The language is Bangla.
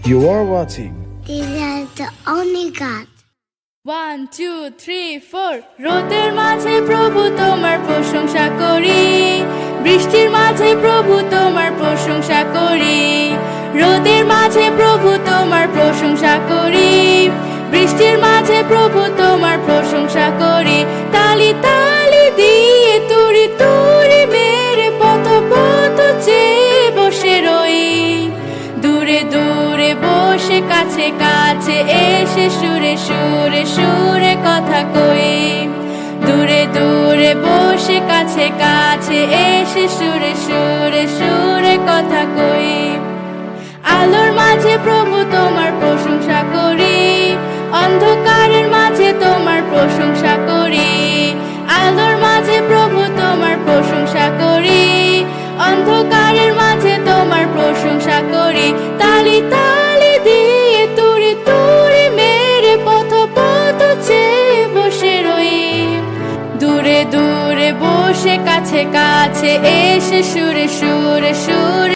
You are watching These are the only God. 1 2 3 4 রোদের মাঝে প্রভু তোমার প্রশংসা করি, বৃষ্টির মাঝে প্রভু তোমার প্রশংসা করি। রোদের মাঝে প্রভু তোমার প্রশংসা করি, বৃষ্টির মাঝে প্রভু তোমার প্রশংসা করি। তালি তালি দিয়ে তুড়ি তুড়ি মেরে পথ পথ চেয়ে বসে রই। দূরে দূরে বসে কাছে কাছে এসে সুরে সুরে সুরে কথা কই। দূরে দূরে বসে কাছে কাছে এসে সুরে সুরে সুরে কথা কই। আলোর মাঝে প্রভু তোমার প্রশংসা করি, অন্ধকারের মাঝে তোমার প্রশংসা করি। আলোর মাঝে প্রভু তোমার প্রশংসা করি, অন্ধকারের মাঝে তোমার প্রশংসা করি। তালি তালি দিয়ে তুড়ি তুড়ি মেরে পথ পথ চেয়ে বসে রই। দূরে দূরে বসে কাছে কাছে এসে সুরে সুরে সুরে